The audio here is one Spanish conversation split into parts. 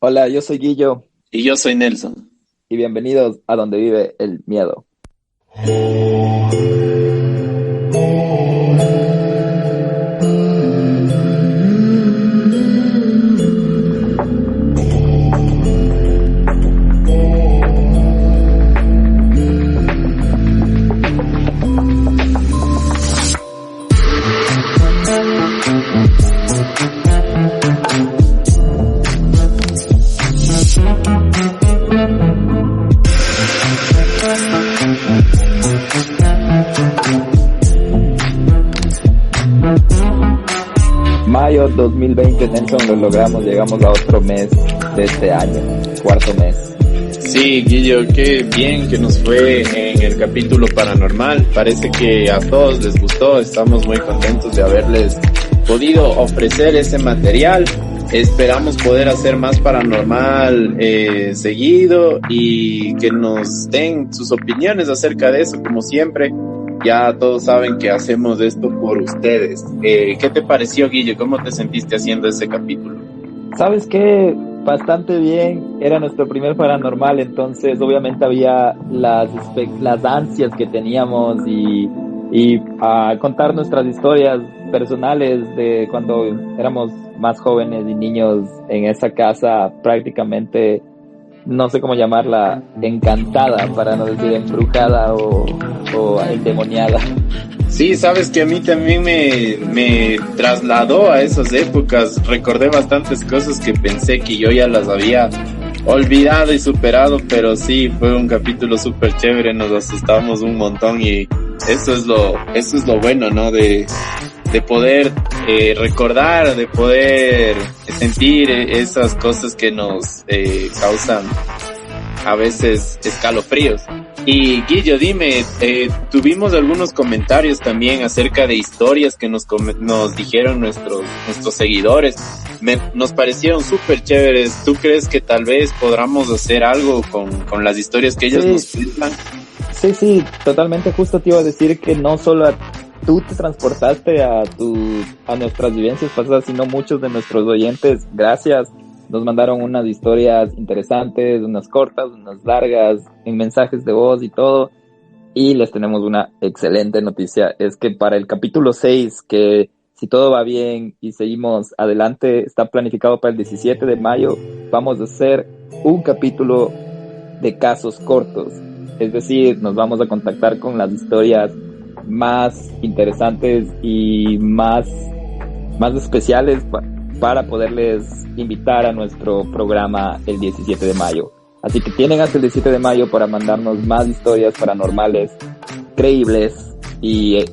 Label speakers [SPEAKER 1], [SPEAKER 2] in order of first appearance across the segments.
[SPEAKER 1] Hola, yo soy Guillo
[SPEAKER 2] Y yo soy Nelson.
[SPEAKER 1] y bienvenidos a Donde Vive el Miedo. Mayo 2020, Nelson, lo logramos, llegamos a otro mes de este año, cuarto mes.
[SPEAKER 2] Sí, Guillo, qué bien que nos fue en el capítulo paranormal. Parece que a todos les gustó. Estamos muy contentos de haberles podido ofrecer ese material. Esperamos poder hacer más paranormal seguido y que nos den sus opiniones acerca de eso, como siempre. Ya todos saben que hacemos esto por ustedes. ¿Qué te pareció, Guillo? ¿Cómo te sentiste haciendo ese capítulo?
[SPEAKER 1] ¿Sabes qué? Bastante bien, era nuestro primer paranormal, entonces obviamente había las ansias que teníamos y a contar nuestras historias personales de cuando éramos más jóvenes y niños en esa casa prácticamente, no sé cómo llamarla, encantada, para no decir embrujada o endemoniada.
[SPEAKER 2] Sí, sabes que a mí también me trasladó a esas épocas. Recordé bastantes cosas que pensé que yo ya las había olvidado y superado, pero sí, fue un capítulo súper chévere, nos asustamos un montón y eso es lo bueno, ¿no? De poder recordar, de poder sentir esas cosas que nos causan a veces escalofríos. Y Guillo, dime, tuvimos algunos comentarios también acerca de historias que nos dijeron nuestros seguidores. Nos parecieron súper chéveres. ¿Tú crees que tal vez podamos hacer algo con las historias que ellos nos cuentan?
[SPEAKER 1] Sí, totalmente. Justo te iba a decir que no solo tú te transportaste a nuestras vivencias pasadas, sino muchos de nuestros oyentes, gracias, nos mandaron unas historias interesantes, unas cortas, unas largas, en mensajes de voz y todo. Y les tenemos una excelente noticia, es que para el capítulo 6, que si todo va bien y seguimos adelante, está planificado para el 17 de mayo, vamos a hacer un capítulo de casos cortos. Es decir, nos vamos a contactar con las historias más interesantes y más especiales para poderles invitar a nuestro programa el 17 de mayo. Así que tienen hasta el 17 de mayo para mandarnos más historias paranormales, creíbles y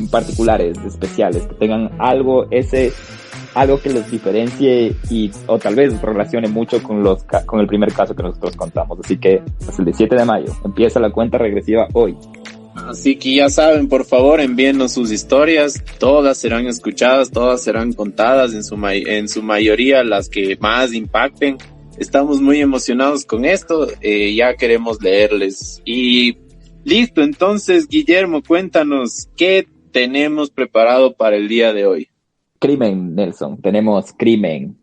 [SPEAKER 1] particulares, especiales, que tengan algo que los diferencie o tal vez relacione mucho con el primer caso que nosotros contamos. Así que hasta el 17 de mayo empieza la cuenta regresiva hoy.
[SPEAKER 2] Así que ya saben, por favor, envíennos sus historias. Todas serán escuchadas, todas serán contadas, en su mayoría las que más impacten. Estamos muy emocionados con esto, ya queremos leerles. Y listo, entonces, Guillermo, cuéntanos, ¿qué tenemos preparado para el día de hoy?
[SPEAKER 1] Crimen, Nelson, tenemos crimen.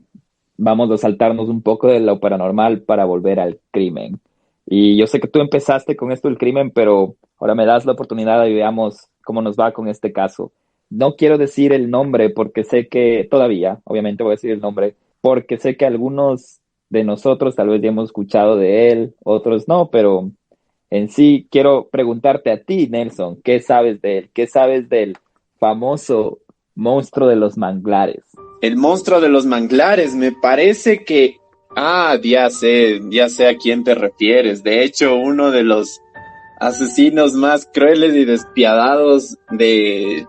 [SPEAKER 1] Vamos a saltarnos un poco de lo paranormal para volver al crimen. Y yo sé que tú empezaste con esto del crimen, pero ahora me das la oportunidad y veamos cómo nos va con este caso. No quiero decir el nombre porque sé que todavía, obviamente voy a decir el nombre, porque sé que algunos de nosotros tal vez ya hemos escuchado de él, otros no, pero en sí quiero preguntarte a ti, Nelson, ¿qué sabes de él? ¿Qué sabes del famoso monstruo de los manglares?
[SPEAKER 2] El monstruo de los manglares, me parece que... Ah, ya sé a quién te refieres. De hecho, uno de los asesinos más crueles y despiadados de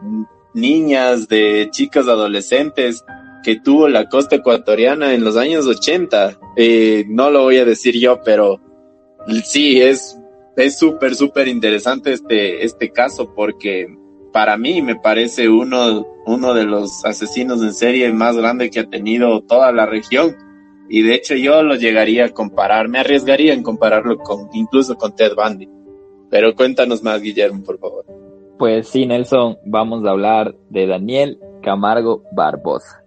[SPEAKER 2] niñas, de chicas adolescentes que tuvo la costa ecuatoriana en los años 80. No lo voy a decir yo, pero sí, es súper interesante este caso porque para mí me parece uno de los asesinos en serie más grande que ha tenido toda la región. Y de hecho yo lo llegaría a comparar, me arriesgaría en compararlo incluso con Ted Bundy. Pero cuéntanos más, Guillermo, por favor.
[SPEAKER 1] Pues sí, Nelson, vamos a hablar de Daniel Camargo Barbosa,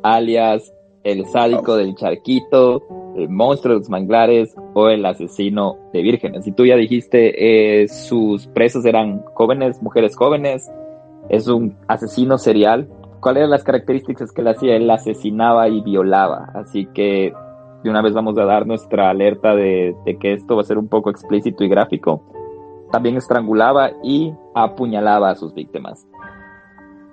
[SPEAKER 1] alias el sádico del Charquito, el monstruo de los manglares o el asesino de vírgenes. Y tú ya dijiste, sus presos eran jóvenes, mujeres jóvenes, es un asesino serial. ¿Cuáles eran las características que él hacía? Él asesinaba y violaba, así que de una vez vamos a dar nuestra alerta de que esto va a ser un poco explícito y gráfico. También estrangulaba y apuñalaba a sus víctimas.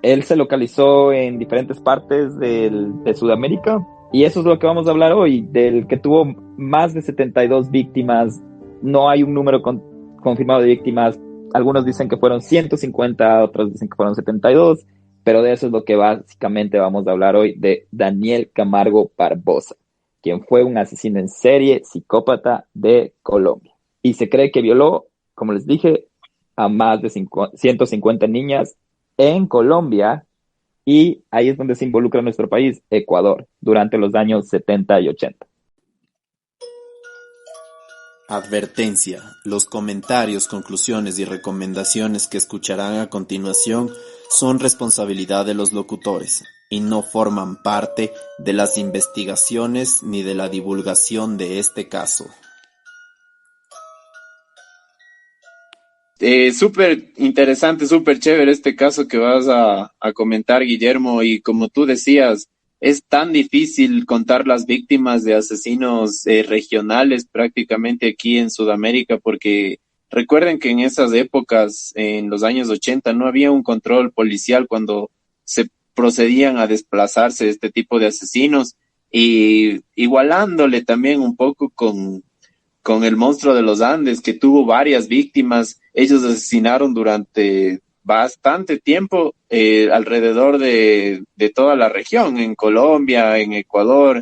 [SPEAKER 1] Él se localizó en diferentes partes de Sudamérica, y eso es lo que vamos a hablar hoy, del que tuvo más de 72 víctimas. No hay un número confirmado de víctimas. Algunos dicen que fueron 150, otros dicen que fueron 72, pero de eso es lo que básicamente vamos a hablar hoy, de Daniel Camargo Barbosa, quien fue un asesino en serie, psicópata de Colombia. Y se cree que violó, como les dije, a más de 150 niñas en Colombia, y ahí es donde se involucra nuestro país, Ecuador, durante los años 70 y 80.
[SPEAKER 3] Advertencia: los comentarios, conclusiones y recomendaciones que escucharán a continuación son responsabilidad de los locutores y no forman parte de las investigaciones ni de la divulgación de este caso.
[SPEAKER 2] Súper interesante, súper chévere este caso que vas a comentar, Guillermo, y como tú decías, es tan difícil contar las víctimas de asesinos regionales prácticamente aquí en Sudamérica, porque recuerden que en esas épocas, en los años 80, no había un control policial cuando se procedían a desplazarse este tipo de asesinos, y igualándole también un poco con el monstruo de los Andes, que tuvo varias víctimas. Ellos asesinaron durante bastante tiempo alrededor de toda la región, en Colombia, en Ecuador,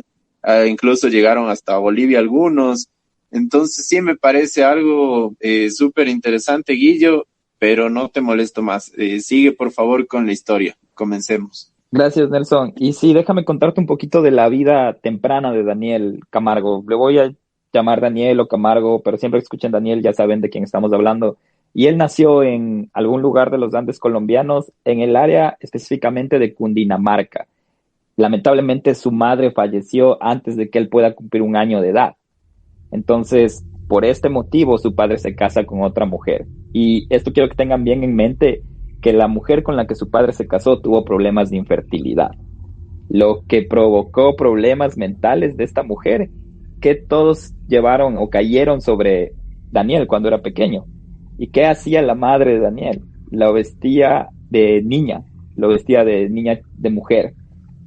[SPEAKER 2] incluso llegaron hasta Bolivia algunos. Entonces sí me parece algo súper interesante, Guillo, pero no te molesto más. Sigue por favor con la historia. Comencemos.
[SPEAKER 1] Gracias, Nelson. Y sí, déjame contarte un poquito de la vida temprana de Daniel Camargo. Le voy a llamar Daniel o Camargo, pero siempre que escuchen Daniel ya saben de quién estamos hablando. Y él nació en algún lugar de los Andes colombianos, en el área específicamente de Cundinamarca. Lamentablemente su madre falleció antes de que él pueda cumplir un año de edad. Entonces, por este motivo, su padre se casa con otra mujer. Y esto quiero que tengan bien en mente, que la mujer con la que su padre se casó tuvo problemas de infertilidad, lo que provocó problemas mentales de esta mujer que todos llevaron o cayeron sobre Daniel cuando era pequeño. ¿Y qué hacía la madre de Daniel? Lo vestía de niña, de mujer,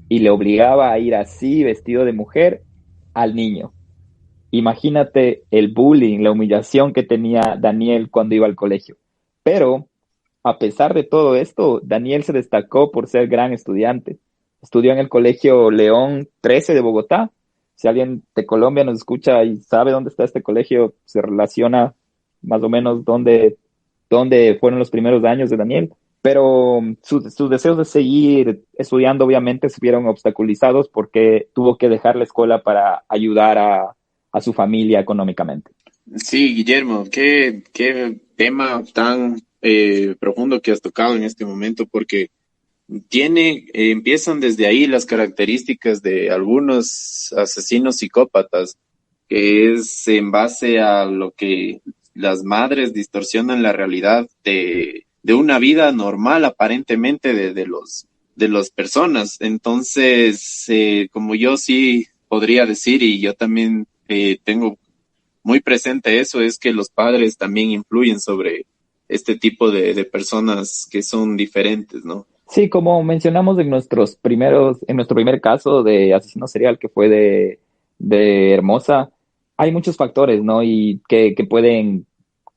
[SPEAKER 1] y le obligaba a ir así, vestido de mujer, al niño. Imagínate el bullying, la humillación que tenía Daniel cuando iba al colegio. Pero, a pesar de todo esto, Daniel se destacó por ser gran estudiante. Estudió en el Colegio León 13 de Bogotá. Si alguien de Colombia nos escucha y sabe dónde está este colegio, se relaciona más o menos dónde fueron los primeros años de Daniel. Pero sus deseos de seguir estudiando obviamente se vieron obstaculizados porque tuvo que dejar la escuela para ayudar a su familia económicamente.
[SPEAKER 2] Sí, Guillermo, qué tema tan profundo que has tocado en este momento, porque empiezan desde ahí las características de algunos asesinos psicópatas, que es en base a lo que las madres distorsionan la realidad de una vida normal aparentemente de las personas. Entonces, como yo sí podría decir, y yo también tengo muy presente eso, es que los padres también influyen sobre este tipo de personas que son diferentes, ¿no?
[SPEAKER 1] Sí, como mencionamos en nuestro primer caso de asesino serial, que fue de Hermosa, hay muchos factores, ¿no? Y que pueden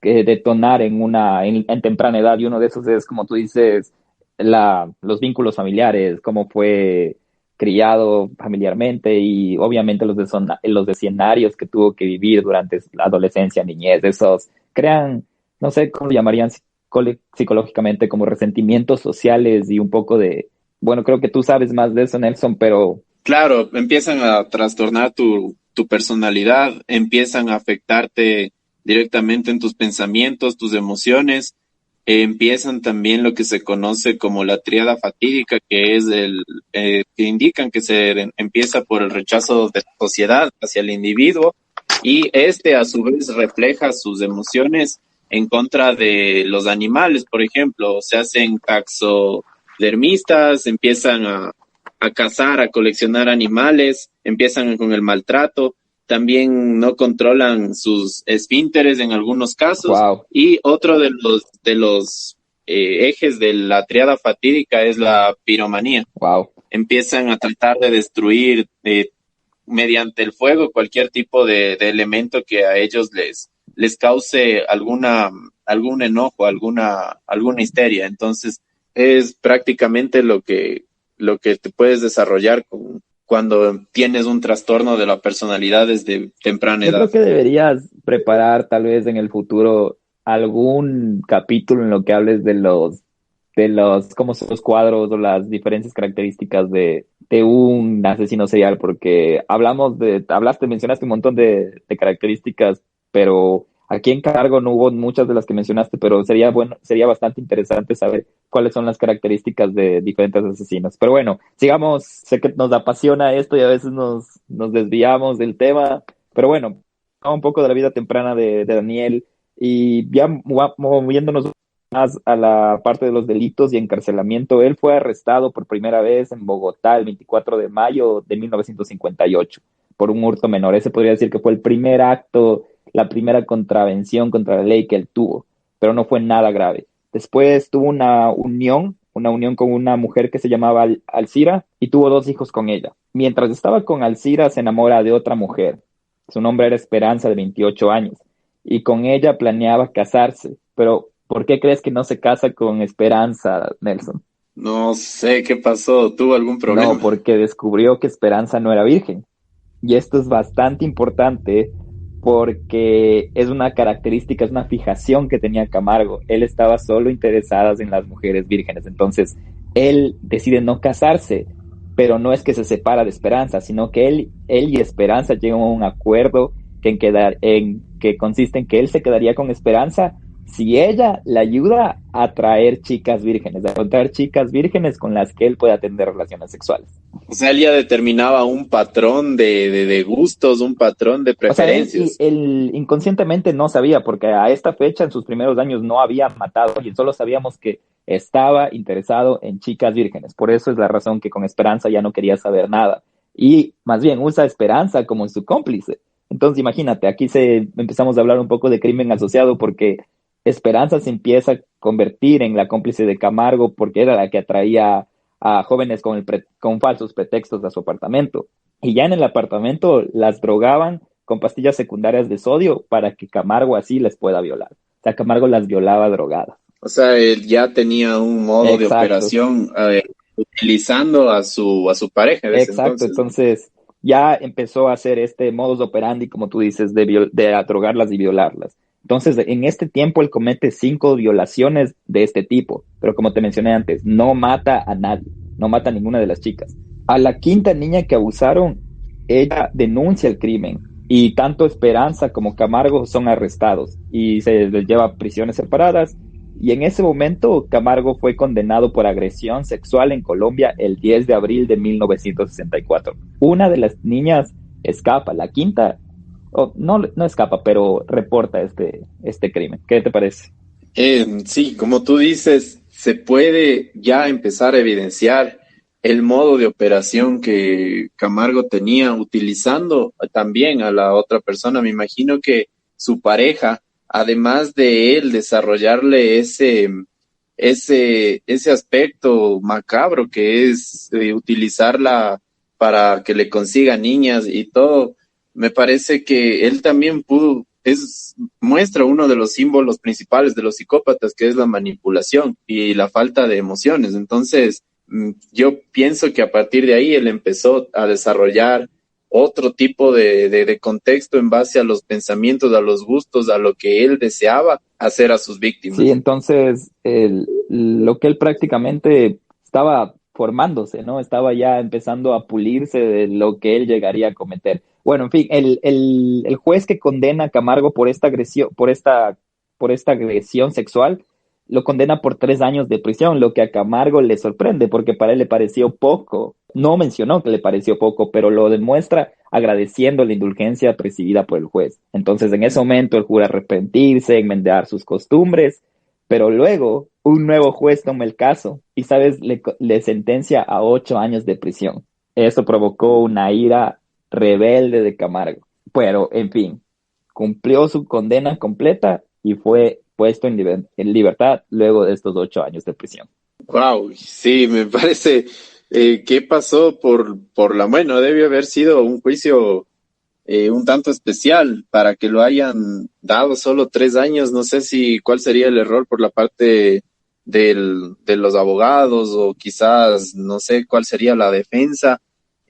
[SPEAKER 1] detonar en temprana edad, y uno de esos es, como tú dices, los vínculos familiares, cómo fue criado familiarmente, y obviamente los escenarios que tuvo que vivir durante la adolescencia, niñez. Esos crean, no sé cómo lo llamarían psicológicamente, como resentimientos sociales y un poco bueno, creo que tú sabes más de eso, Nelson, pero...
[SPEAKER 2] Claro, empiezan a trastornar tu personalidad, empiezan a afectarte directamente en tus pensamientos, tus emociones, empiezan también lo que se conoce como la tríada fatídica, que es que indican que empieza por el rechazo de la sociedad hacia el individuo, y este a su vez refleja sus emociones en contra de los animales. Por ejemplo, se hacen taxodermistas, empiezan a cazar, a coleccionar animales, empiezan con el maltrato, también no controlan sus esfínteres en algunos casos.
[SPEAKER 1] Wow,
[SPEAKER 2] Y otro de los ejes de la triada fatídica es la piromanía.
[SPEAKER 1] wow.
[SPEAKER 2] Empiezan a tratar de destruir mediante el fuego cualquier tipo de elemento que a ellos les cause algún enojo, alguna histeria. Entonces, es prácticamente lo que te puedes desarrollar cuando tienes un trastorno de la personalidad desde temprana
[SPEAKER 1] Yo creo
[SPEAKER 2] edad.
[SPEAKER 1] que deberías preparar tal vez en el futuro algún capítulo en lo que hables cómo son los cuadros o las diferentes características de un asesino serial, porque mencionaste un montón de características, pero aquí en Cargo no hubo muchas de las que mencionaste, pero sería bastante interesante saber cuáles son las características de diferentes asesinos. Pero bueno, sigamos, sé que nos apasiona esto y a veces nos desviamos del tema, pero bueno, un poco de la vida temprana de Daniel y ya moviéndonos más a la parte de los delitos y encarcelamiento. Él fue arrestado por primera vez en Bogotá el 24 de mayo de 1958 por un hurto menor. Ese podría decir que fue el primer acto, la primera contravención contra la ley que él tuvo, pero no fue nada grave. Después tuvo una unión con una mujer que se llamaba Alcira y tuvo 2 hijos con ella. Mientras estaba con Alcira se enamora de otra mujer. Su nombre era Esperanza, de 28 años, y con ella planeaba casarse. Pero, ¿por qué crees que no se casa con Esperanza, Nelson?
[SPEAKER 2] No sé qué pasó, ¿tuvo algún
[SPEAKER 1] No,
[SPEAKER 2] problema?
[SPEAKER 1] porque descubrió que Esperanza no era virgen. Y esto es bastante importante porque es una característica, es una fijación que tenía Camargo. Él estaba solo interesado en las mujeres vírgenes. Entonces, él decide no casarse, pero no es que se separa de Esperanza, sino que él y Esperanza llegan a un acuerdo en que consiste en que él se quedaría con Esperanza si ella le ayuda a traer chicas vírgenes, a encontrar chicas vírgenes con las que él pueda tener relaciones sexuales.
[SPEAKER 2] O sea, él ya determinaba un patrón de gustos, un patrón de
[SPEAKER 1] O sea,
[SPEAKER 2] preferencias.
[SPEAKER 1] él inconscientemente no sabía, porque a esta fecha, en sus primeros años, no había matado a alguien, solo sabíamos que estaba interesado en chicas vírgenes. Por eso es la razón que con Esperanza ya no quería saber nada. Y más bien usa a Esperanza como su cómplice. Entonces, imagínate, empezamos a hablar un poco de crimen asociado porque Esperanza se empieza a convertir en la cómplice de Camargo porque era la que atraía a jóvenes con falsos pretextos a su apartamento. Y ya en el apartamento las drogaban con pastillas secundarias de sodio para que Camargo así les pueda violar. O sea, Camargo las violaba drogadas.
[SPEAKER 2] O sea, él ya tenía un modo de
[SPEAKER 1] Exacto,
[SPEAKER 2] operación utilizando a su pareja de ese
[SPEAKER 1] exacto.
[SPEAKER 2] entonces, ¿no?
[SPEAKER 1] Entonces ya empezó a hacer este modus operandi, como tú dices, de drogarlas y violarlas. Entonces, en este tiempo él comete 5 violaciones de este tipo, pero como te mencioné antes, no mata a nadie, no mata a ninguna de las chicas. A la quinta niña que abusaron, ella denuncia el crimen y tanto Esperanza como Camargo son arrestados y se les lleva a prisiones separadas. Y en ese momento, Camargo fue condenado por agresión sexual en Colombia el 10 de abril de 1964. Una de las niñas escapa, la quinta no escapa, pero reporta este crimen. ¿Qué te parece?
[SPEAKER 2] Sí, como tú dices, se puede ya empezar a evidenciar el modo de operación que Camargo tenía utilizando también a la otra persona. Me imagino que su pareja, además de él desarrollarle ese aspecto macabro que es utilizarla para que le consiga niñas y todo, me parece que él también muestra uno de los símbolos principales de los psicópatas, que es la manipulación y la falta de emociones. Entonces, yo pienso que a partir de ahí él empezó a desarrollar otro tipo de contexto en base a los pensamientos, a los gustos, a lo que él deseaba hacer a sus
[SPEAKER 1] Sí,
[SPEAKER 2] víctimas.
[SPEAKER 1] entonces lo que él prácticamente estaba formándose, ¿no? Estaba ya empezando a pulirse de lo que él llegaría a cometer. Bueno, en fin, el juez que condena a Camargo por esta agresión sexual lo condena por 3 años de prisión, lo que a Camargo le sorprende, porque para él le pareció poco. No mencionó que le pareció poco, pero lo demuestra agradeciendo la indulgencia recibida por el juez. Entonces, en ese momento, él jura arrepentirse, enmendar sus costumbres, pero luego un nuevo juez toma el caso y, ¿sabes?, le sentencia a 8 años de prisión. Eso provocó una ira rebelde de Camargo. Pero, en fin, cumplió su condena completa y fue puesto en libertad luego de estos 8 años de prisión.
[SPEAKER 2] Wow, sí, me parece que pasó bueno, debe haber sido un juicio un tanto especial para que lo hayan dado solo 3 años. No sé cuál sería el error por la parte de los abogados, o quizás no sé cuál sería la defensa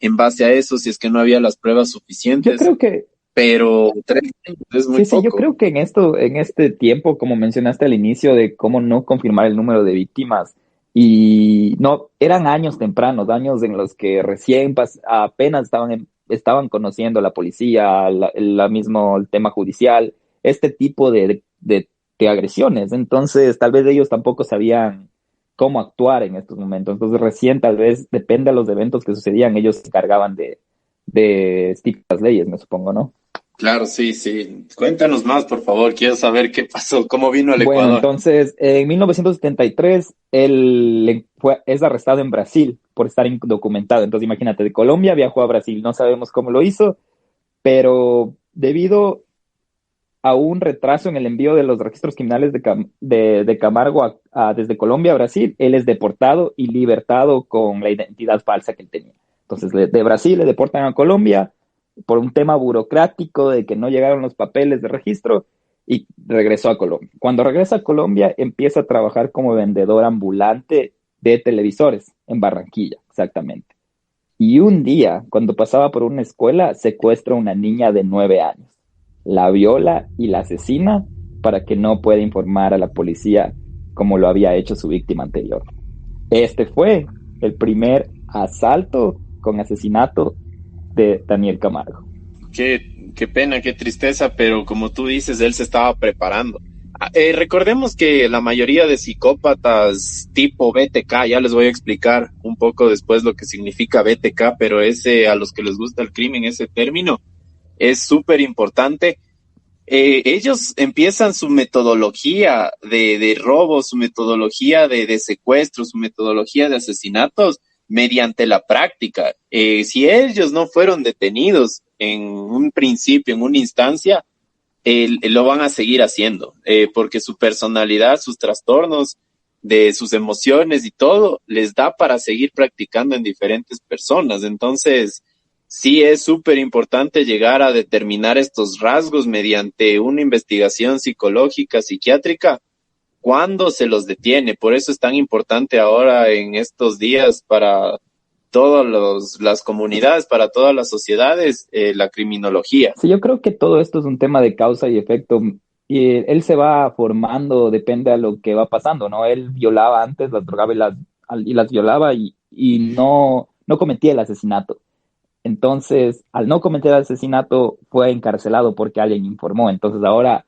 [SPEAKER 2] en base a eso, si es que no había las pruebas
[SPEAKER 1] Yo
[SPEAKER 2] suficientes,
[SPEAKER 1] creo que,
[SPEAKER 2] pero 3 años es muy
[SPEAKER 1] sí, yo
[SPEAKER 2] poco.
[SPEAKER 1] creo que en este tiempo, como mencionaste al inicio, de cómo no confirmar el número de víctimas, y no, eran años tempranos, años en los que recién apenas estaban conociendo la policía, el tema judicial, este tipo de agresiones. Entonces, tal vez ellos tampoco sabían cómo actuar en estos momentos. Entonces, recién, tal vez, depende de los eventos que sucedían, ellos se encargaban de estas leyes, me supongo, ¿no?
[SPEAKER 2] Claro, sí, sí. Cuéntanos más, por favor. Quiero saber qué pasó, cómo vino al
[SPEAKER 1] Bueno,
[SPEAKER 2] Ecuador.
[SPEAKER 1] entonces, en 1973, él es arrestado en Brasil por estar indocumentado. Entonces, imagínate, de Colombia viajó a Brasil. No sabemos cómo lo hizo, pero debido a un retraso en el envío de los registros criminales de Camargo desde Colombia a Brasil, él es deportado y libertado con la identidad falsa que él tenía. Entonces, de Brasil le deportan a Colombia por un tema burocrático de que no llegaron los papeles de registro, y regresó a Colombia. Cuando regresa a Colombia, empieza a trabajar como vendedor ambulante de televisores en Barranquilla, exactamente. Y un día, cuando pasaba por una escuela, secuestra a una niña de 9 años, la viola y la asesina para que no pueda informar a la policía como lo había hecho su víctima anterior. Este fue el primer asalto con asesinato de Daniel Camargo.
[SPEAKER 2] Qué pena, qué tristeza, pero como tú dices, él se estaba preparando. Recordemos que la mayoría de psicópatas tipo BTK, ya les voy a explicar un poco después lo que significa BTK, pero a los que les gusta el crimen, ese término es súper importante. Ellos empiezan su metodología de robo, su metodología de secuestro, su metodología de asesinatos mediante la práctica. Si ellos no fueron detenidos en un principio, en una instancia, lo van a seguir haciendo, porque su personalidad, sus trastornos, de sus emociones y todo, les da para seguir practicando en diferentes personas. Entonces, sí es súper importante llegar a determinar estos rasgos mediante una investigación psicológica, psiquiátrica, cuando se los detiene. Por eso es tan importante ahora en estos días para todas las comunidades, para todas las sociedades, la criminología.
[SPEAKER 1] Sí, yo creo que todo esto es un tema de causa y efecto, y él se va formando, depende a lo que va pasando, ¿no? Él violaba antes, las drogaba y las violaba, y no cometía el asesinato. Entonces, al no cometer el asesinato, fue encarcelado porque alguien informó. Entonces ahora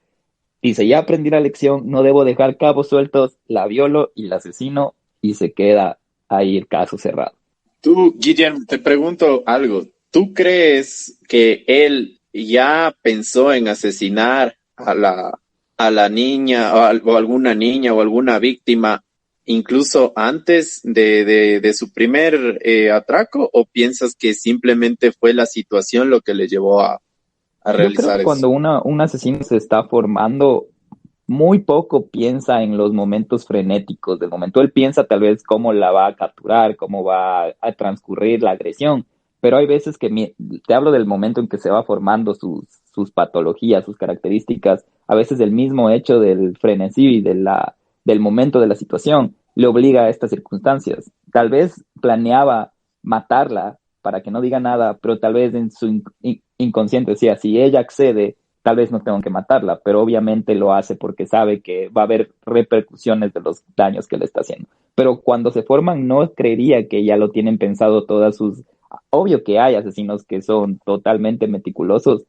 [SPEAKER 1] dice, ya aprendí la lección, no debo dejar cabos sueltos, la violo y la asesino, y se queda ahí el caso cerrado.
[SPEAKER 2] Tú, Guillermo, te pregunto algo. ¿Tú crees que él ya pensó en asesinar a la niña o alguna niña o alguna víctima incluso antes de su primer atraco? ¿O piensas que simplemente fue la situación lo que le llevó a
[SPEAKER 1] Yo creo
[SPEAKER 2] realizar
[SPEAKER 1] que
[SPEAKER 2] eso?
[SPEAKER 1] cuando un asesino se está formando, muy poco piensa en los momentos frenéticos del momento. Él piensa tal vez cómo la va a capturar, cómo va a transcurrir la agresión, pero hay veces que te hablo del momento en que se va formando sus patologías, sus características. A veces el mismo hecho del frenesí y del momento de la situación le obliga a estas circunstancias. Tal vez planeaba matarla para que no diga nada, pero tal vez en su inconsciente decía, si ella accede, tal vez no tengo que matarla, pero obviamente lo hace porque sabe que va a haber repercusiones de los daños que le está haciendo. Pero cuando se forman, no creería que ya lo tienen pensado todas sus... Obvio que hay asesinos que son totalmente meticulosos,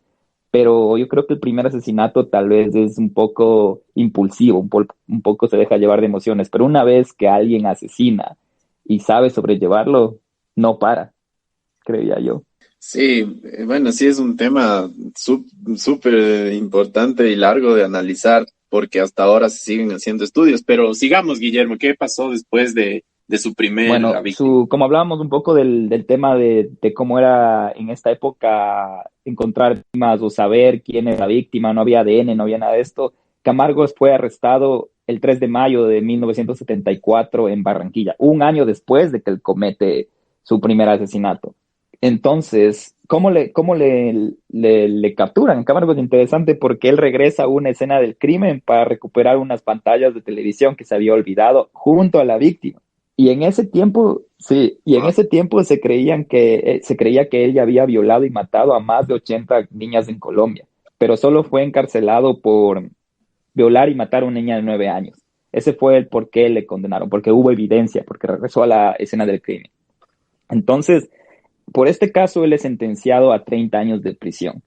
[SPEAKER 1] pero yo creo que el primer asesinato tal vez es un poco impulsivo, un poco se deja llevar de emociones, pero una vez que alguien asesina y sabe sobrellevarlo, no para, creía yo.
[SPEAKER 2] Sí, bueno, sí es un tema súper importante y largo de analizar, porque hasta ahora se siguen haciendo estudios, pero sigamos, Guillermo, ¿qué pasó después de su primera
[SPEAKER 1] Bueno,
[SPEAKER 2] víctima?
[SPEAKER 1] como hablábamos un poco del tema de cómo era en esta época encontrar víctimas o saber quién era la víctima, no había ADN, no había nada de esto. Camargo fue arrestado el 3 de mayo de 1974 en Barranquilla, un año después de que él comete su primer asesinato. Entonces, ¿cómo le capturan? Camargo es interesante porque él regresa a una escena del crimen para recuperar unas pantallas de televisión que se había olvidado junto a la víctima. Y en ese tiempo, sí, y en
[SPEAKER 2] Ah,
[SPEAKER 1] ese tiempo se creía que él ya había violado y matado a más de 80 niñas en Colombia, pero solo fue encarcelado por violar y matar a una niña de 9 años. Ese fue el por qué le condenaron, porque hubo evidencia, porque regresó a la escena del crimen. Entonces, por este caso, él es sentenciado a 30 años de prisión.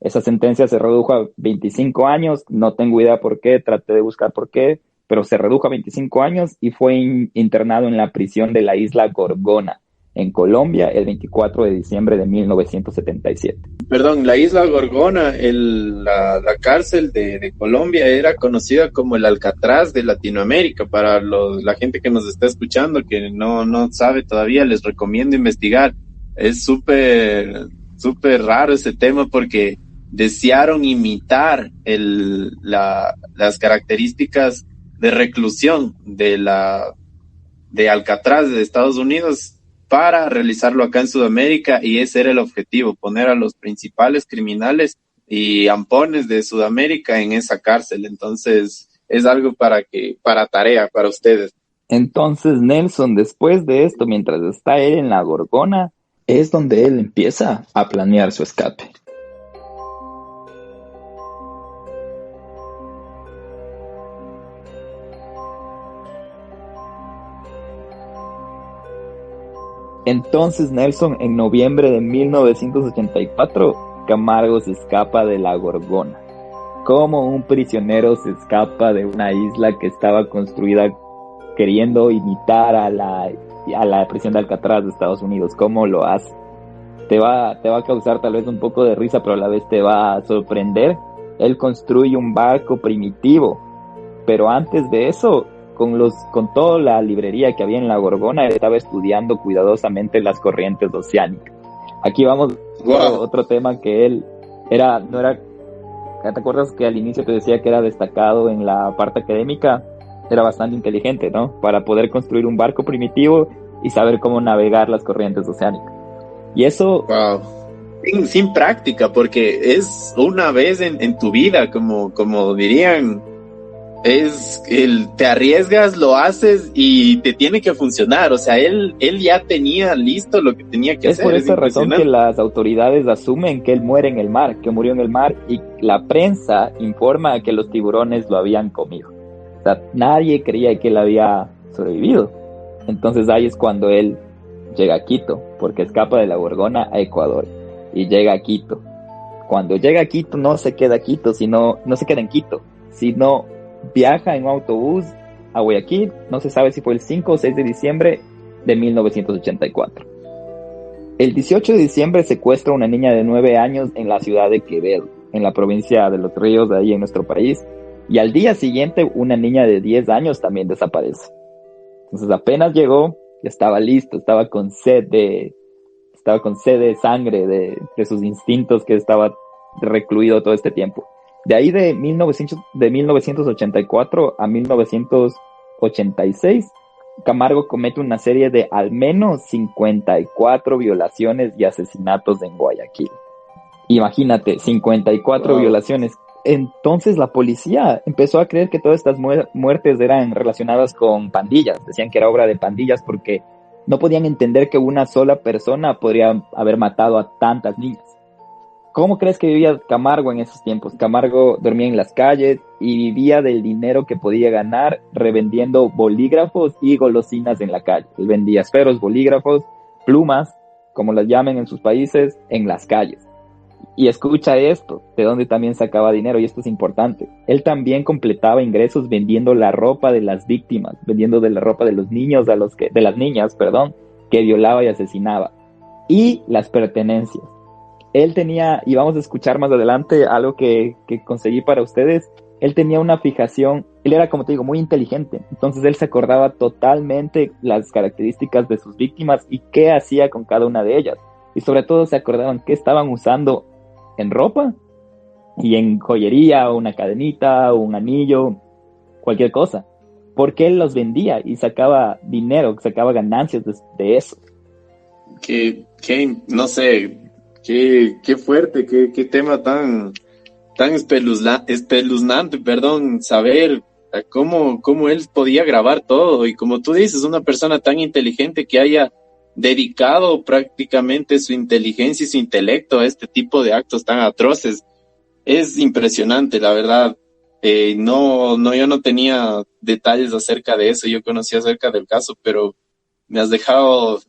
[SPEAKER 1] Esa sentencia se redujo a 25 años, no tengo idea por qué, traté de buscar por qué, pero se redujo a 25 años y fue internado en la prisión de la isla Gorgona, en Colombia, el 24 de diciembre de 1977.
[SPEAKER 2] perdón, la isla Gorgona, la cárcel de Colombia era conocida como el Alcatraz de Latinoamérica. Para la gente que nos está escuchando, que no sabe todavía, les recomiendo investigar. Es súper raro ese tema porque desearon imitar las características de reclusión de Alcatraz de Estados Unidos para realizarlo acá en Sudamérica, y ese era el objetivo, poner a los principales criminales y ampones de Sudamérica en esa cárcel. Entonces es algo para tarea para ustedes.
[SPEAKER 1] Entonces Nelson, después de esto, mientras está él en la Gorgona, es donde él empieza a planear su escape. Entonces Nelson, en noviembre de 1984, Camargo se escapa de la Gorgona. Como un prisionero se escapa de una isla que estaba construida queriendo imitar a la prisión de Alcatraz de Estados Unidos. ¿Cómo lo hace? Te va a causar tal vez un poco de risa, pero a la vez te va a sorprender. Él construye un barco primitivo, pero antes de eso, con toda la librería que había en la Gorgona, él estaba estudiando cuidadosamente las corrientes oceánicas. Aquí vamos a
[SPEAKER 2] Wow.
[SPEAKER 1] otro tema que él no era. ¿Te acuerdas que al inicio te decía que era destacado en la parte académica? Era bastante inteligente, ¿no? Para poder construir un barco primitivo y saber cómo navegar las corrientes oceánicas. Y eso,
[SPEAKER 2] Wow. Sin práctica, porque es una vez en tu vida, como dirían, te arriesgas, lo haces y te tiene que funcionar. O sea, él ya tenía listo lo que tenía que
[SPEAKER 1] es
[SPEAKER 2] hacer.
[SPEAKER 1] por
[SPEAKER 2] Es
[SPEAKER 1] esa razón que
[SPEAKER 2] impresionante.
[SPEAKER 1] las autoridades asumen que él muere en el mar, que murió en el mar, y la prensa informa que los tiburones lo habían comido. O sea, nadie creía que él había sobrevivido. Entonces ahí es cuando él llega a Quito, porque escapa de la Gorgona a Ecuador y llega a Quito. Cuando llega a Quito no se queda a Quito, no se queda en Quito, sino viaja en un autobús a Guayaquil. No se sabe si fue el 5 o 6 de diciembre de 1984. El 18 de diciembre secuestra a una niña de 9 años en la ciudad de Quevedo, en la provincia de Los Ríos, de ahí en nuestro país, y al día siguiente una niña de 10 años también desaparece. Entonces apenas llegó, estaba listo, estaba con sed de sangre, de sus instintos, que estaba recluido todo este tiempo. De ahí de 1984 a 1986, Camargo comete una serie de al menos 54 violaciones y asesinatos en Guayaquil. Imagínate, 54
[SPEAKER 2] Wow.
[SPEAKER 1] violaciones. Entonces la policía empezó a creer que todas estas muertes eran relacionadas con pandillas. Decían que era obra de pandillas porque no podían entender que una sola persona podría haber matado a tantas niñas. ¿Cómo crees que vivía Camargo en esos tiempos? Camargo dormía en las calles y vivía del dinero que podía ganar revendiendo bolígrafos y golosinas en la calle. Él vendía esferos, bolígrafos, plumas, como las llamen en sus países, en las calles. Y escucha esto, de donde también sacaba dinero, y esto es importante. Él también completaba ingresos vendiendo la ropa de las víctimas, vendiendo de la ropa de los niños, de las niñas, perdón, que violaba y asesinaba. Y las pertenencias. Él tenía, y vamos a escuchar más adelante algo que conseguí para ustedes, él tenía una fijación, él era, como te digo, muy inteligente, entonces él se acordaba totalmente las características de sus víctimas y qué hacía con cada una de ellas, y sobre todo se acordaban qué estaban usando en ropa y en joyería, o una cadenita, o un anillo, cualquier cosa, porque él los vendía y sacaba dinero, sacaba ganancias de eso.
[SPEAKER 2] No sé, qué fuerte, qué tema tan espeluznante, perdón, saber cómo él podía grabar todo. Y como tú dices, una persona tan inteligente que haya dedicado prácticamente su inteligencia y su intelecto a este tipo de actos tan atroces. Es impresionante, la verdad. Yo no tenía detalles acerca de eso, yo conocía acerca del caso, pero me has dejado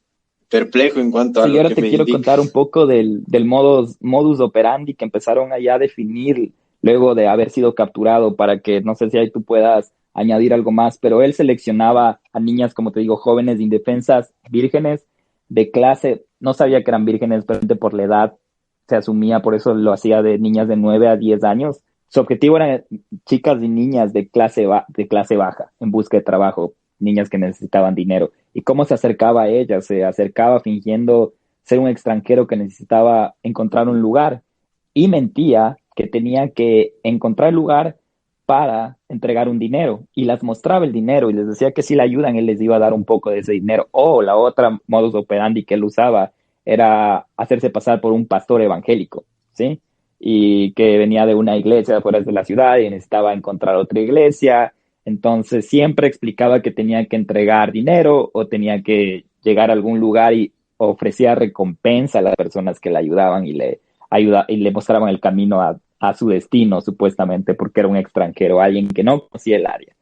[SPEAKER 2] perplejo en cuanto a
[SPEAKER 1] Sí,
[SPEAKER 2] lo
[SPEAKER 1] ahora
[SPEAKER 2] que
[SPEAKER 1] te
[SPEAKER 2] me
[SPEAKER 1] quiero contar un
[SPEAKER 2] indicas.
[SPEAKER 1] poco del modus operandi que empezaron allá a definir luego de haber sido capturado, para que no sé si ahí tú puedas añadir algo más, pero él seleccionaba a niñas, como te digo, jóvenes indefensas, vírgenes, de clase, no sabía que eran vírgenes, pero por la edad se asumía, por eso lo hacía de niñas de 9 a 10 años. Su objetivo eran chicas y niñas de clase baja en busca de trabajo, niñas que necesitaban dinero. ¿Y cómo se acercaba a ella? Se acercaba fingiendo ser un extranjero que necesitaba encontrar un lugar y mentía que tenía que encontrar el lugar para entregar un dinero, y las mostraba el dinero y les decía que si le ayudan él les iba a dar un poco de ese dinero. O la otra modus operandi que él usaba era hacerse pasar por un pastor evangélico, ¿sí? Y que venía de una iglesia afuera de la ciudad y necesitaba encontrar otra iglesia, entonces siempre explicaba que tenía que entregar dinero o tenía que llegar a algún lugar y ofrecía recompensa a las personas que le ayudaban y le mostraban el camino a su destino, supuestamente, porque era un extranjero, alguien que no conocía el área.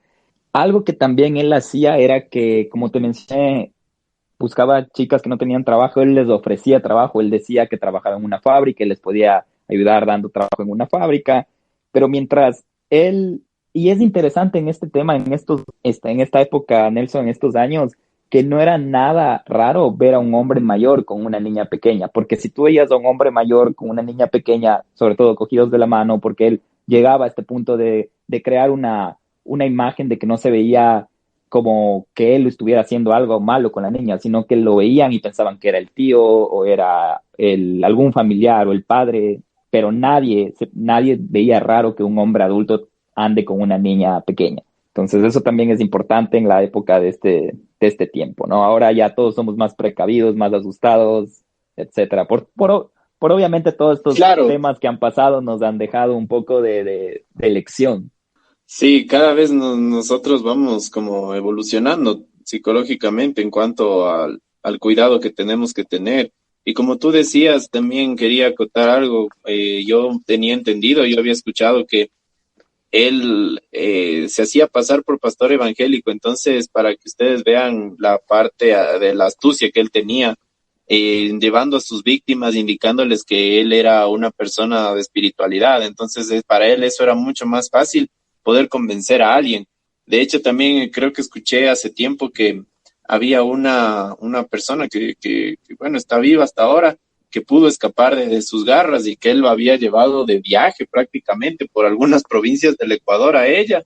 [SPEAKER 1] Algo que también él hacía era que, como te mencioné, buscaba chicas que no tenían trabajo, él les ofrecía trabajo, él decía que trabajaba en una fábrica y les podía ayudar dando trabajo en una fábrica, pero mientras él, y es interesante en este tema, en esta época, Nelson, en estos años, que no era nada raro ver a un hombre mayor con una niña pequeña, porque si tú veías a un hombre mayor con una niña pequeña, sobre todo cogidos de la mano, porque él llegaba a este punto de crear una imagen de que no se veía como que él estuviera haciendo algo malo con la niña, sino que lo veían y pensaban que era el tío o era algún familiar o el padre, pero nadie veía raro que un hombre adulto ande con una niña pequeña. Entonces eso también es importante en la época de este tiempo, ¿no? Ahora ya todos somos más precavidos, más asustados, etcétera. Por obviamente todos estos
[SPEAKER 2] Claro,
[SPEAKER 1] temas que han pasado nos han dejado un poco de lección.
[SPEAKER 2] sí, cada vez nosotros vamos como evolucionando psicológicamente en cuanto al cuidado que tenemos que tener. Y como tú decías, también quería acotar algo. Yo tenía entendido, yo había escuchado que él se hacía pasar por pastor evangélico. Entonces, para que ustedes vean la parte de la astucia que él tenía, llevando a sus víctimas, indicándoles que él era una persona de espiritualidad. Entonces, para él eso era mucho más fácil poder convencer a alguien. De hecho, también creo que escuché hace tiempo que había una persona bueno, está viva hasta ahora, que pudo escapar de sus garras y que él lo había llevado de viaje prácticamente por algunas provincias del Ecuador a ella,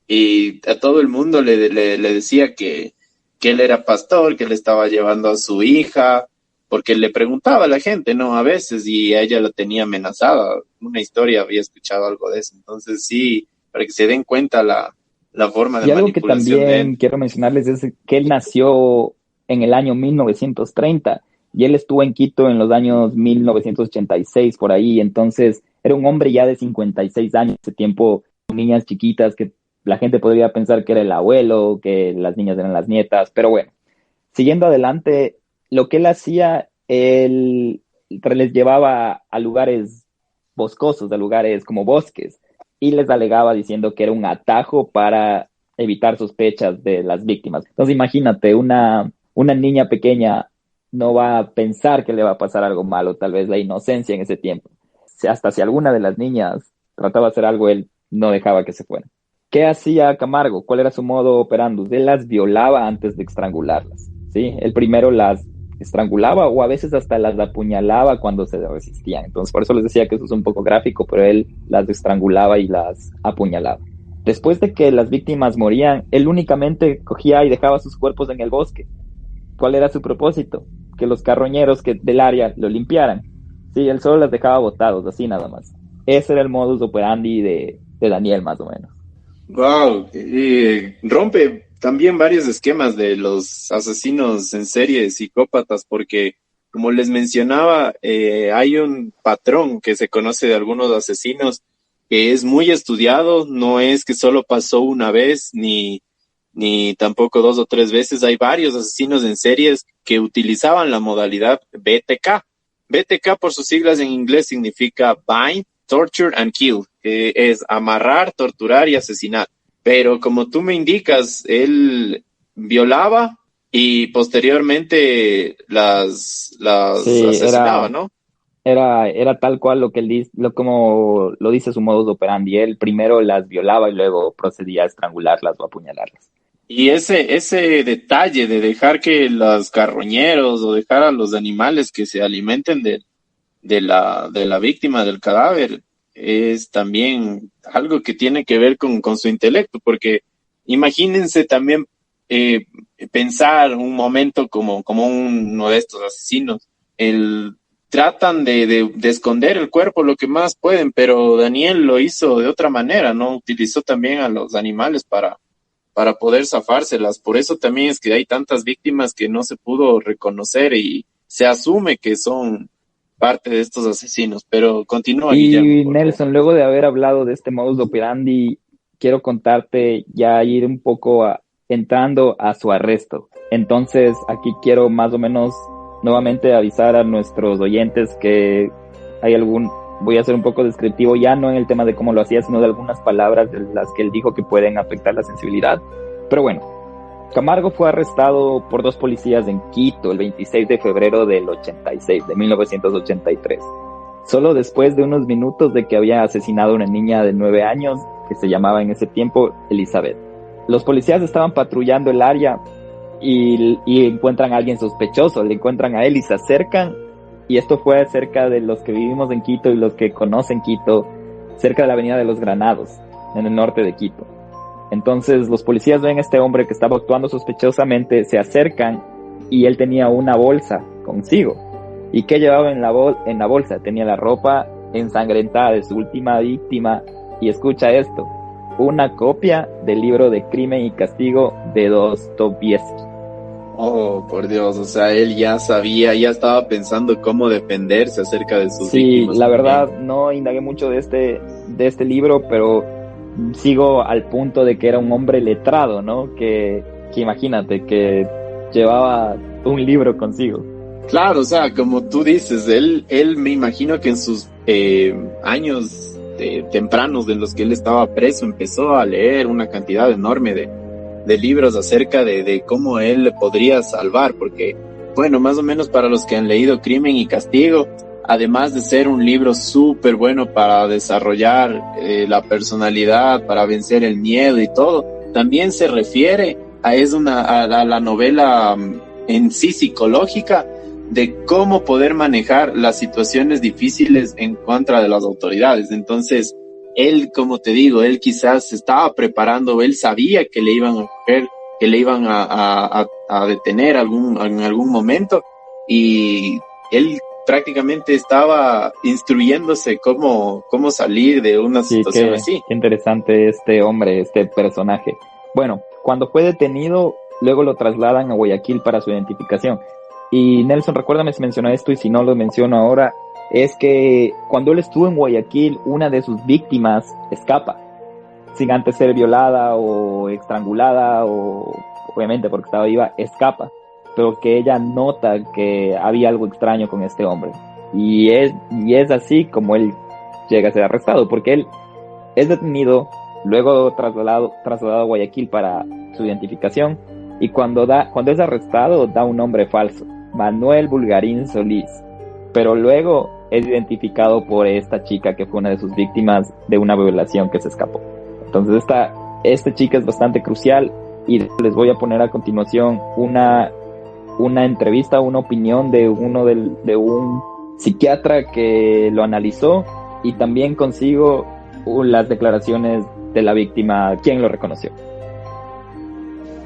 [SPEAKER 2] y a todo el mundo le decía que él era pastor, que le estaba llevando a su hija, porque le preguntaba a la gente, ¿no? A veces, y a ella la tenía amenazada. Una historia, había escuchado algo de eso. Entonces sí, para que se den cuenta la forma de
[SPEAKER 1] Y algo que
[SPEAKER 2] manipulación de él.
[SPEAKER 1] también quiero mencionarles es que él nació en el año 1930 y él estuvo en Quito en los años 1986 por ahí, entonces era un hombre ya de 56 años, ese tiempo, niñas chiquitas que la gente podría pensar que era el abuelo, que las niñas eran las nietas, pero bueno, siguiendo adelante, lo que él hacía, él les llevaba a lugares boscosos, a lugares como bosques, y les alegaba diciendo que era un atajo para evitar sospechas de las víctimas. Entonces imagínate, una niña pequeña no va a pensar que le va a pasar algo malo, tal vez la inocencia en ese tiempo. hasta si alguna de las niñas trataba de hacer algo, él no dejaba que se fueran. ¿Qué hacía Camargo? ¿Cuál era su modo operandus? Él las violaba antes de estrangularlas, ¿sí? Él primero las estrangulaba o a veces hasta las apuñalaba cuando se resistían. Entonces, por eso les decía que eso es un poco gráfico, pero él las estrangulaba y las apuñalaba. Después de que las víctimas morían, él únicamente cogía y dejaba sus cuerpos en el bosque. ¿Cuál era su propósito? Que los carroñeros del área lo limpiaran. Sí, él solo las dejaba botados, así nada más. Ese era el modus operandi de Daniel, más o menos.
[SPEAKER 2] Wow, rompe también varios esquemas de los asesinos en serie, psicópatas, porque como les mencionaba, hay un patrón que se conoce de algunos asesinos que es muy estudiado, no es que solo pasó una vez ni tampoco 2 o 3 veces. Hay varios asesinos en series que utilizaban la modalidad BTK. BTK por sus siglas en inglés significa Bind, Torture and Kill, que es amarrar, torturar y asesinar. Pero como tú me indicas, él violaba y posteriormente las
[SPEAKER 1] Sí,
[SPEAKER 2] asesinaba, ¿no?
[SPEAKER 1] era tal cual lo que él dice, como lo dice su modus operandi. Él primero las violaba y luego procedía a estrangularlas o apuñalarlas.
[SPEAKER 2] Y ese detalle de dejar que los carroñeros o dejar a los animales que se alimenten de la víctima del cadáver es también algo que tiene que ver con su intelecto, porque imagínense también pensar un momento como uno de estos asesinos, tratan de esconder el cuerpo lo que más pueden, pero Daniel lo hizo de otra manera, ¿no? Utilizó también a los animales para poder zafárselas. Por eso también es que hay tantas víctimas que no se pudo reconocer y se asume que son parte de estos asesinos. Pero continúa, Guillermo,
[SPEAKER 1] Y
[SPEAKER 2] por favor.
[SPEAKER 1] Nelson, luego de haber hablado de este modus operandi, quiero contarte ya ir un poco entrando a su arresto. Entonces, aquí quiero más o menos nuevamente avisar a nuestros oyentes que voy a ser un poco descriptivo, ya no en el tema de cómo lo hacía, sino de algunas palabras de las que él dijo que pueden afectar la sensibilidad. Pero bueno, Camargo fue arrestado por 2 policías en Quito el 26 de febrero de 1983. Solo después de unos minutos de que había asesinado a una niña de 9 años, que se llamaba en ese tiempo Elizabeth. Los policías estaban patrullando el área y encuentran a alguien sospechoso, le encuentran a él y se acercan. Y esto fue cerca de los que vivimos en Quito y los que conocen Quito, cerca de la Avenida de los Granados, en el norte de Quito. Entonces los policías ven a este hombre que estaba actuando sospechosamente, se acercan y él tenía una bolsa consigo. ¿Y qué llevaba en la bolsa? Tenía la ropa ensangrentada de su última víctima. Y escucha esto, una copia del libro de Crimen y Castigo de Dostoyevsky.
[SPEAKER 2] Oh, por Dios, o sea, él ya sabía, ya estaba pensando cómo defenderse acerca de sus
[SPEAKER 1] Sí,
[SPEAKER 2] víctimas.
[SPEAKER 1] la
[SPEAKER 2] también.
[SPEAKER 1] verdad no indagué mucho de este libro, pero sigo al punto de que era un hombre letrado, ¿no? Que imagínate, que llevaba un libro consigo.
[SPEAKER 2] Claro, o sea, como tú dices, él me imagino que en sus años tempranos en los que él estaba preso empezó a leer una cantidad enorme de libros acerca de cómo él le podría salvar, porque, bueno, más o menos para los que han leído Crimen y Castigo, además de ser un libro súper bueno para desarrollar la personalidad, para vencer el miedo y todo, también se refiere a la novela en sí psicológica de cómo poder manejar las situaciones difíciles en contra de las autoridades. Entonces, él, como te digo, él quizás se estaba preparando, él sabía que le iban a coger, que le iban a detener en algún momento, y él prácticamente estaba instruyéndose cómo salir de una situación así.
[SPEAKER 1] Qué interesante este hombre, este personaje. Bueno, cuando fue detenido, luego lo trasladan a Guayaquil para su identificación. Y Nelson, recuérdame si mencionó esto, y si no lo menciono ahora, es que cuando él estuvo en Guayaquil, una de sus víctimas escapa, sin antes ser violada o estrangulada, o obviamente porque estaba viva, escapa, pero que ella nota que había algo extraño con este hombre. Y es así como él llega a ser arrestado, porque él es detenido, luego trasladado a Guayaquil para su identificación, y cuando es arrestado da un nombre falso, Manuel Bulgarín Solís, pero luego es identificado por esta chica que fue una de sus víctimas de una violación que se escapó. Entonces esta chica es bastante crucial y les voy a poner a continuación una entrevista, una opinión de un psiquiatra que lo analizó, y también consigo las declaraciones de la víctima, quien lo reconoció.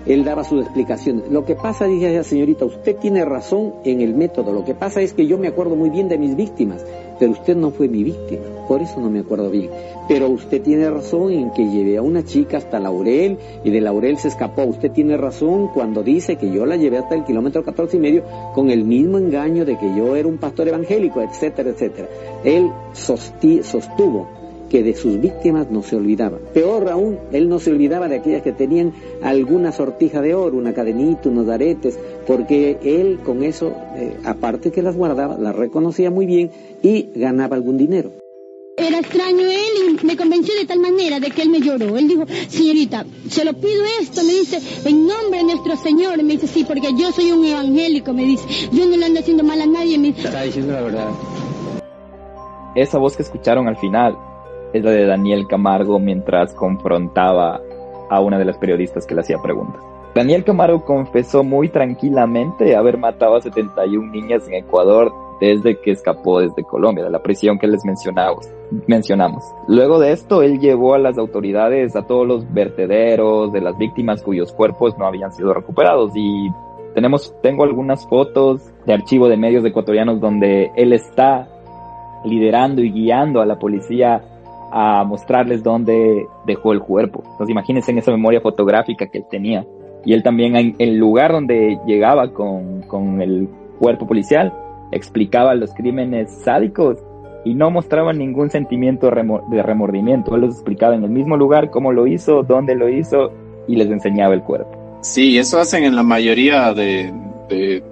[SPEAKER 4] Él daba sus explicaciones. Lo que pasa, dije a la señorita, usted tiene razón en el método. Lo que pasa es que yo me acuerdo muy bien de mis víctimas, pero usted no fue mi víctima, por eso no me acuerdo bien. Pero usted tiene razón en que llevé a una chica hasta Laurel y de Laurel se escapó. Usted tiene razón cuando dice que yo la llevé hasta el kilómetro 14,5 con el mismo engaño de que yo era un pastor evangélico, etcétera, etcétera. Él sostuvo que de sus víctimas no se olvidaba. Peor aún, él no se olvidaba de aquellas que tenían alguna sortija de oro, una cadenita, unos aretes, porque él con eso, aparte que las guardaba, las reconocía muy bien y ganaba algún dinero.
[SPEAKER 5] Era extraño él y me convenció de tal manera de que él me lloró. Él dijo, señorita, se lo pido esto, me dice, en nombre de nuestro Señor. Me dice, sí, porque yo soy un evangélico, me dice, yo no le ando haciendo mal a nadie. Me dice,
[SPEAKER 4] está diciendo la verdad.
[SPEAKER 1] Esa voz que escucharon al final es la de Daniel Camargo mientras confrontaba a una de las periodistas que le hacía preguntas. Daniel Camargo confesó muy tranquilamente haber matado a 71 niñas en Ecuador desde que escapó desde Colombia, de la prisión que les mencionamos. Luego de esto, él llevó a las autoridades a todos los vertederos de las víctimas cuyos cuerpos no habían sido recuperados, y tengo algunas fotos de archivo de medios ecuatorianos donde él está liderando y guiando a la policía a mostrarles dónde dejó el cuerpo. Entonces imagínense en esa memoria fotográfica que él tenía. Y él también en el lugar donde llegaba con el cuerpo policial explicaba los crímenes sádicos y no mostraba ningún sentimiento de remordimiento. Él los explicaba en el mismo lugar cómo lo hizo, dónde lo hizo, y les enseñaba el cuerpo.
[SPEAKER 2] Sí, eso hacen en la mayoría de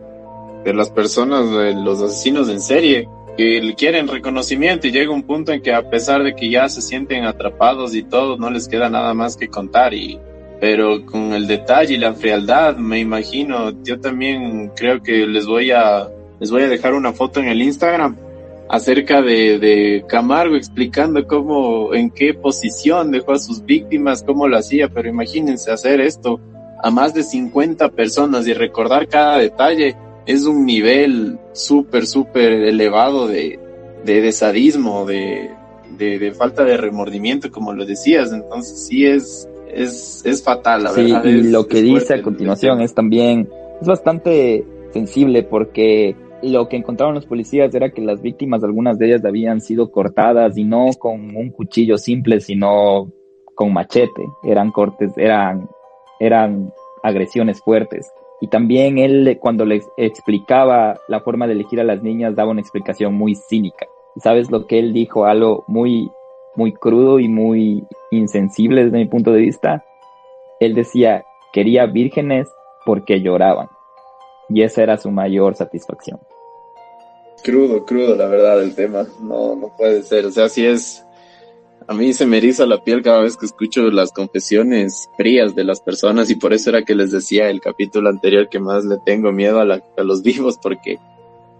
[SPEAKER 2] las personas, de los asesinos en serie, que quieren reconocimiento, y llega un punto en que a pesar de que ya se sienten atrapados y todo, no les queda nada más que contar. Pero con el detalle y la frialdad, me imagino, yo también creo que les voy a dejar una foto en el Instagram acerca de Camargo explicando en qué posición dejó a sus víctimas, cómo lo hacía. Pero imagínense hacer esto a más de 50 personas y recordar cada detalle. Es un nivel súper elevado de sadismo, de falta de remordimiento, como lo decías. Entonces sí es fatal, la verdad.
[SPEAKER 1] Sí, y lo que dice a continuación es bastante sensible, porque lo que encontraron los policías era que las víctimas, algunas de ellas habían sido cortadas, y no con un cuchillo simple, sino con machete. Eran cortes, eran agresiones fuertes. Y también él, cuando les explicaba la forma de elegir a las niñas, daba una explicación muy cínica. ¿Y sabes lo que él dijo? Algo muy, muy crudo y muy insensible desde mi punto de vista. Él decía, quería vírgenes porque lloraban. Y esa era su mayor satisfacción.
[SPEAKER 2] Crudo, la verdad, el tema. No puede ser. O sea, sí es... A mí se me eriza la piel cada vez que escucho las confesiones frías de las personas, y por eso era que les decía el capítulo anterior que más le tengo miedo a los vivos, porque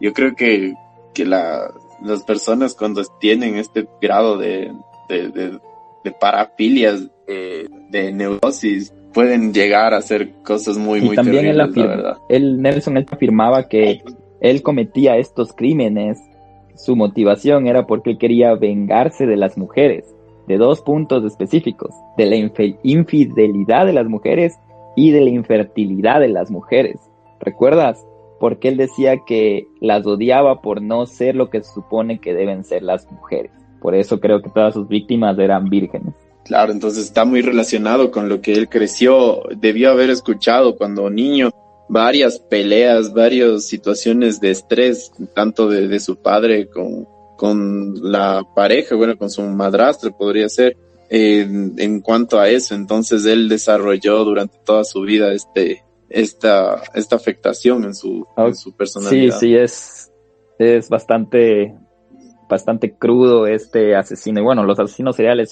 [SPEAKER 2] yo creo que las personas cuando tienen este grado de parafilias, de neurosis, pueden llegar a hacer cosas muy terribles, la verdad.
[SPEAKER 1] Nelson afirmaba que él cometía estos crímenes, su motivación era porque él quería vengarse de las mujeres, de dos puntos específicos, de la infidelidad de las mujeres y de la infertilidad de las mujeres. ¿Recuerdas? Porque él decía que las odiaba por no ser lo que se supone que deben ser las mujeres. Por eso creo que todas sus víctimas eran vírgenes.
[SPEAKER 2] Claro, entonces está muy relacionado con lo que él creció. Debió haber escuchado cuando niño varias peleas, varias situaciones de estrés, tanto de su padre con la pareja, con su madrastra podría ser, en cuanto a eso. Entonces él desarrolló durante toda su vida esta afectación en su personalidad.
[SPEAKER 1] Sí, es bastante crudo este asesino. Y bueno, los asesinos seriales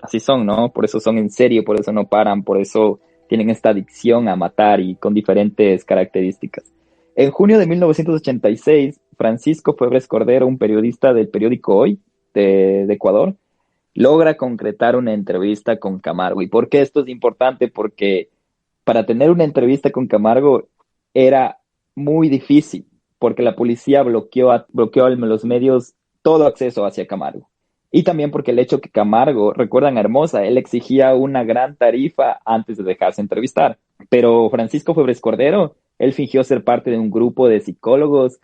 [SPEAKER 1] así son, ¿no? Por eso son en serio, por eso no paran, por eso tienen esta adicción a matar, y con diferentes características. En junio de 1986, Francisco Febres Cordero, un periodista del periódico Hoy de Ecuador, logra concretar una entrevista con Camargo. ¿Y por qué esto es importante? Porque para tener una entrevista con Camargo era muy difícil, porque la policía bloqueó a los medios todo acceso hacia Camargo. Y también porque el hecho que Camargo, recuerdan a Hermosa, él exigía una gran tarifa antes de dejarse entrevistar. Pero Francisco Febres Cordero, él fingió ser parte de un grupo de psicólogos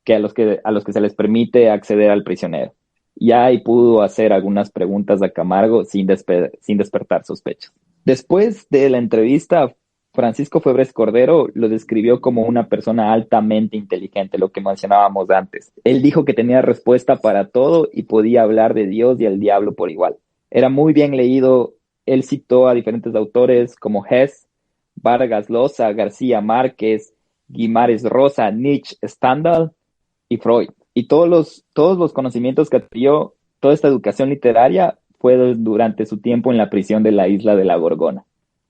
[SPEAKER 1] a los que se les permite acceder al prisionero. Y ahí pudo hacer algunas preguntas a Camargo sin despertar sospechas. Después de la entrevista, Francisco Febres Cordero lo describió como una persona altamente inteligente, lo que mencionábamos antes. Él dijo que tenía respuesta para todo y podía hablar de Dios y el diablo por igual. Era muy bien leído. Él citó a diferentes autores como Hess, Vargas Llosa, García Márquez, Guimarães Rosa, Nietzsche, Stendhal y Freud. Y todos los conocimientos que adquirió, toda esta educación literaria, fue durante su tiempo en la prisión de la isla de la Gorgona.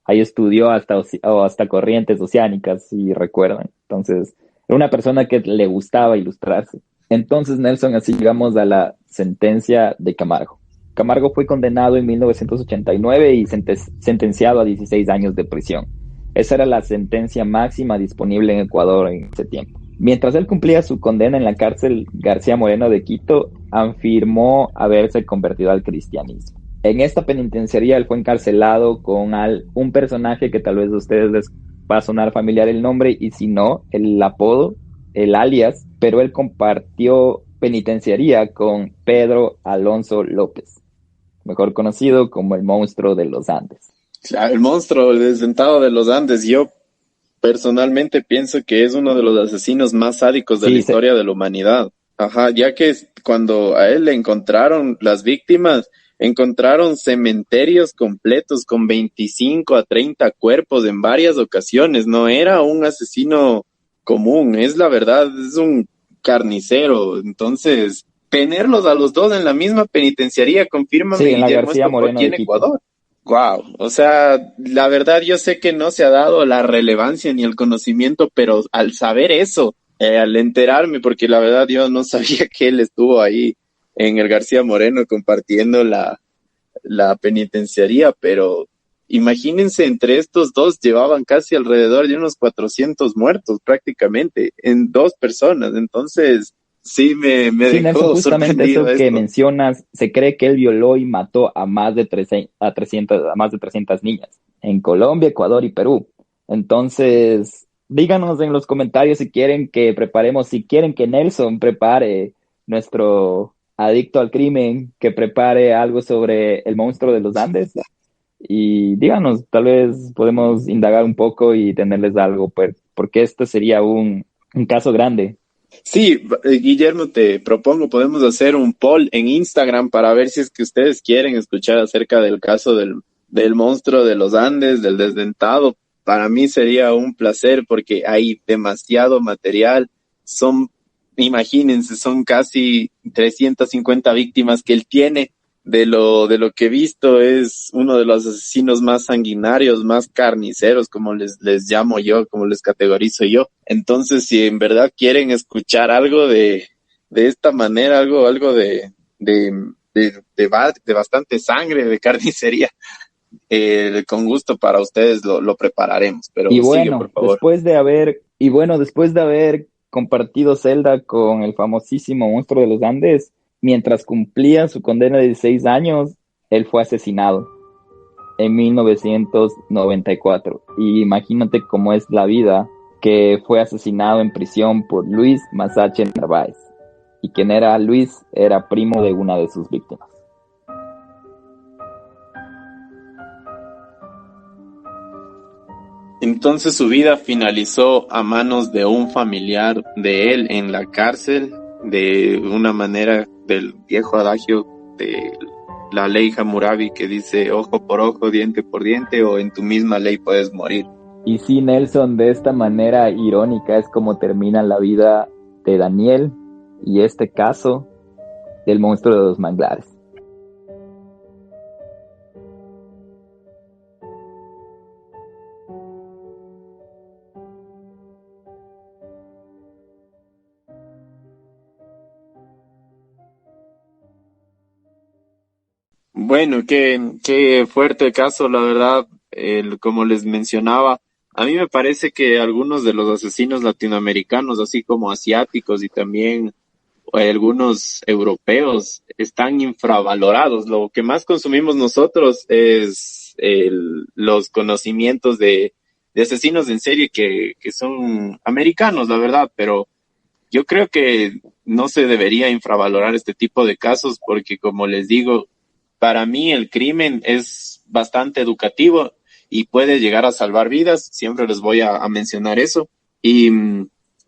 [SPEAKER 1] Ahí estudió hasta corrientes oceánicas, si recuerdan. Entonces, era una persona que le gustaba ilustrarse. Entonces, Nelson, así llegamos a la sentencia de Camargo. Camargo fue condenado en 1989 y sentenciado a 16 años de prisión. Esa era la sentencia máxima disponible en Ecuador en ese tiempo. Mientras él cumplía su condena en la cárcel García Moreno de Quito, afirmó haberse convertido al cristianismo. En esta penitenciaría él fue encarcelado con un personaje que tal vez a ustedes les va a sonar familiar el nombre, y si no, el apodo, el alias, pero él compartió penitenciaría con Pedro Alonso López, mejor conocido como el monstruo de los Andes.
[SPEAKER 2] Claro, el monstruo desdentado de los Andes. Yo personalmente pienso que es uno de los asesinos más sádicos de la
[SPEAKER 1] Sí,
[SPEAKER 2] historia de la humanidad. Ajá, ya que cuando a él le encontraron las víctimas, encontraron cementerios completos con 25 a 30 cuerpos en varias ocasiones. No era un asesino común, es la verdad, es un carnicero. Entonces, tenerlos a los dos en la misma penitenciaría, confírmame,
[SPEAKER 1] sí, en la
[SPEAKER 2] Guillermo,
[SPEAKER 1] García
[SPEAKER 2] esto fue
[SPEAKER 1] Moreno
[SPEAKER 2] aquí
[SPEAKER 1] de
[SPEAKER 2] en
[SPEAKER 1] Quito.
[SPEAKER 2] Ecuador. Wow, o sea, la verdad yo sé que no se ha dado la relevancia ni el conocimiento, pero al saber eso, al enterarme, porque la verdad yo no sabía que él estuvo ahí en el García Moreno compartiendo la penitenciaría, pero imagínense, entre estos dos llevaban casi alrededor de unos 400 muertos prácticamente en dos personas, entonces sí me
[SPEAKER 1] Sí, Nelson,
[SPEAKER 2] dejó
[SPEAKER 1] justamente
[SPEAKER 2] sorprendido
[SPEAKER 1] eso que
[SPEAKER 2] esto.
[SPEAKER 1] mencionas, se cree que él violó y mató a más de 300 niñas en Colombia, Ecuador y Perú. Entonces, díganos en los comentarios si quieren que Nelson prepare, nuestro adicto al crimen, que prepare algo sobre el monstruo de los Andes. Y díganos, tal vez podemos indagar un poco y tenerles algo, pues, porque este sería un caso grande.
[SPEAKER 2] Sí, Guillermo, te propongo, podemos hacer un poll en Instagram para ver si es que ustedes quieren escuchar acerca del caso del monstruo de los Andes, del desdentado. Para mí sería un placer porque hay demasiado material. Son, imagínense, son casi 350 víctimas que él tiene. De lo que he visto, es uno de los asesinos más sanguinarios, más carniceros, como les llamo yo, como les categorizo yo. Entonces, si en verdad quieren escuchar algo de esta manera, algo de bastante sangre, de carnicería, con gusto para ustedes lo prepararemos.
[SPEAKER 1] Y
[SPEAKER 2] Pero sigue,
[SPEAKER 1] bueno,
[SPEAKER 2] por favor.
[SPEAKER 1] después de haber compartido celda con el famosísimo monstruo de los Andes, mientras cumplía su condena de 16 años, él fue asesinado en 1994. Y imagínate cómo es la vida, que fue asesinado en prisión por Luis Masache Narváez. Y quien era Luis era primo de una de sus víctimas.
[SPEAKER 2] Entonces su vida finalizó a manos de un familiar de él en la cárcel, de una manera del viejo adagio de la ley Hammurabi que dice ojo por ojo, diente por diente, o en tu misma ley puedes morir.
[SPEAKER 1] Y sí, Nelson, de esta manera irónica es como termina la vida de Daniel y este caso del monstruo de los manglares.
[SPEAKER 2] Bueno, qué fuerte caso, la verdad. Como les mencionaba, a mí me parece que algunos de los asesinos latinoamericanos, así como asiáticos y también algunos europeos, están infravalorados. Lo que más consumimos nosotros es los conocimientos de asesinos en serie que son americanos, la verdad, pero yo creo que no se debería infravalorar este tipo de casos porque, como les digo, para mí el crimen es bastante educativo y puede llegar a salvar vidas. Siempre les voy a mencionar eso. Y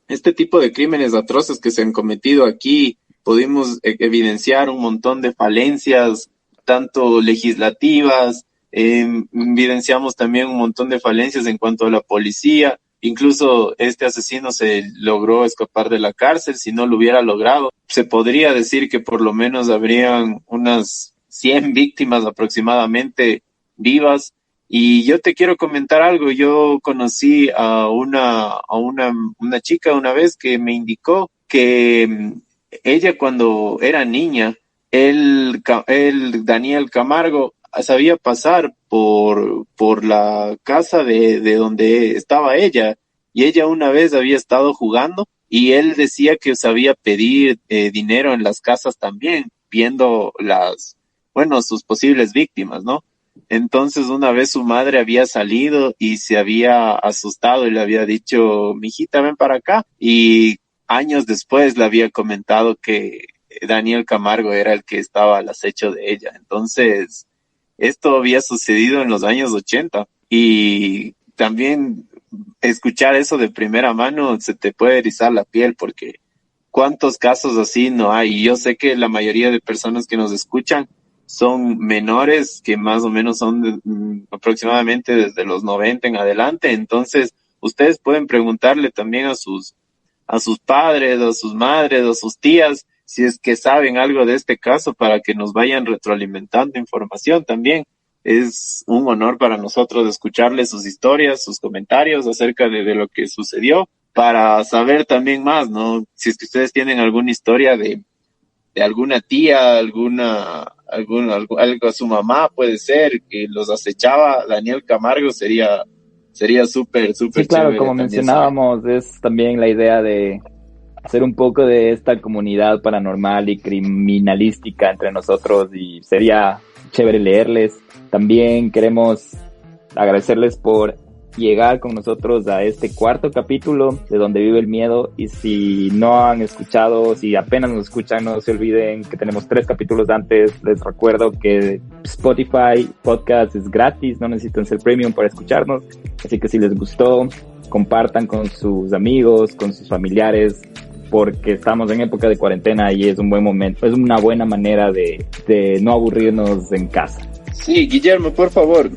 [SPEAKER 2] este tipo de crímenes atroces que se han cometido aquí, pudimos evidenciar un montón de falencias, tanto legislativas, evidenciamos también un montón de falencias en cuanto a la policía. Incluso este asesino se logró escapar de la cárcel. Si no lo hubiera logrado, se podría decir que por lo menos habrían unas 100 víctimas aproximadamente vivas. Y yo te quiero comentar algo. Yo conocí a una chica una vez que me indicó que ella, cuando era niña, Daniel Camargo, sabía pasar por la casa de donde estaba ella, y ella una vez había estado jugando y él decía que sabía pedir dinero en las casas también, viendo sus posibles víctimas, ¿no? Entonces una vez su madre había salido y se había asustado y le había dicho: mijita, ven para acá. Y años después le había comentado que Daniel Camargo era el que estaba al acecho de ella. Entonces, esto había sucedido en los años 80 y también escuchar eso de primera mano se te puede erizar la piel, porque ¿cuántos casos así no hay? Y yo sé que la mayoría de personas que nos escuchan son menores, que más o menos son aproximadamente desde los 90 en adelante. Entonces, ustedes pueden preguntarle también a sus padres, a sus madres, a sus tías, si es que saben algo de este caso, para que nos vayan retroalimentando información también. Es un honor para nosotros escucharles sus historias, sus comentarios acerca de lo que sucedió, para saber también más, ¿no? Si es que ustedes tienen alguna historia de alguna tía, algo a su mamá, puede ser, que los acechaba Daniel Camargo, sería súper
[SPEAKER 1] Sí, claro,
[SPEAKER 2] chévere.
[SPEAKER 1] como mencionábamos, es también la idea de hacer un poco de esta comunidad paranormal y criminalística entre nosotros, y sería chévere leerles. También queremos agradecerles por llegar con nosotros a este 4º capítulo de Donde Vive el Miedo. Y si no han escuchado, si apenas nos escuchan, no se olviden que tenemos 3 capítulos antes. Les recuerdo que Spotify Podcast es gratis, no necesitan ser premium para escucharnos, así que si les gustó, compartan con sus amigos, con sus familiares, porque estamos en época de cuarentena y es un buen momento, es una buena manera de no aburrirnos en casa.
[SPEAKER 2] Sí, Guillermo, por favor,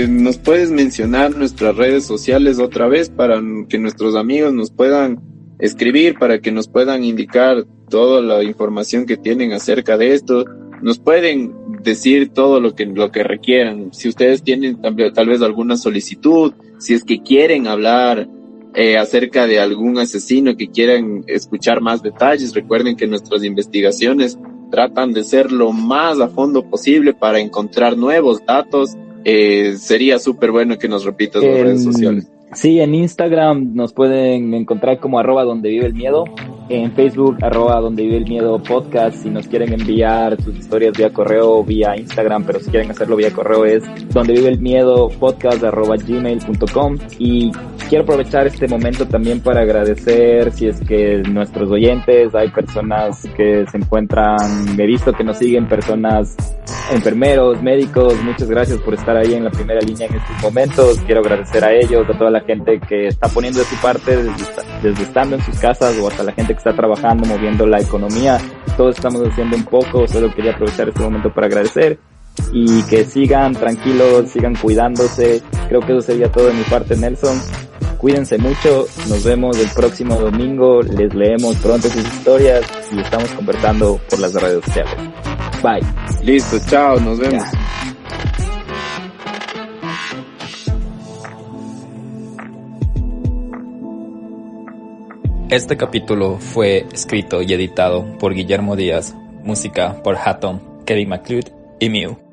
[SPEAKER 2] ¿nos puedes mencionar nuestras redes sociales otra vez para que nuestros amigos nos puedan escribir, para que nos puedan indicar toda la información que tienen acerca de esto? Nos pueden decir todo lo que requieran. Si ustedes tienen tal vez alguna solicitud, si es que quieren hablar acerca de algún asesino, que quieran escuchar más detalles, recuerden que nuestras investigaciones tratan de ser lo más a fondo posible para encontrar nuevos datos. Sería súper bueno que nos repitas las redes sociales.
[SPEAKER 1] Sí, en Instagram nos pueden encontrar como @dondeviveelmiedo, en Facebook @dondeviveelmiedo podcast. Si nos quieren enviar sus historias vía correo, vía Instagram, pero si quieren hacerlo vía correo es dondeviveelmiedopodcast@gmail.com. Y quiero aprovechar este momento también para agradecer, si es que nuestros oyentes, hay personas que se encuentran, he visto que nos siguen personas, enfermeros, médicos, muchas gracias por estar ahí en la primera línea en estos momentos. Quiero agradecer a ellos, a toda la gente que está poniendo de su parte desde estando en sus casas, o hasta la gente que está trabajando, moviendo la economía. Todos estamos haciendo un poco. Solo quería aprovechar este momento para agradecer, y que sigan tranquilos, sigan cuidándose. Creo que eso sería todo de mi parte, Nelson. Cuídense mucho, nos vemos el próximo domingo, les leemos pronto sus historias y estamos conversando por las redes sociales. Bye.
[SPEAKER 2] Listo, chao, nos vemos.
[SPEAKER 1] Ya.
[SPEAKER 6] Este capítulo fue escrito y editado por Guillermo Díaz, música por Hatton, Kevin MacLeod y Mew.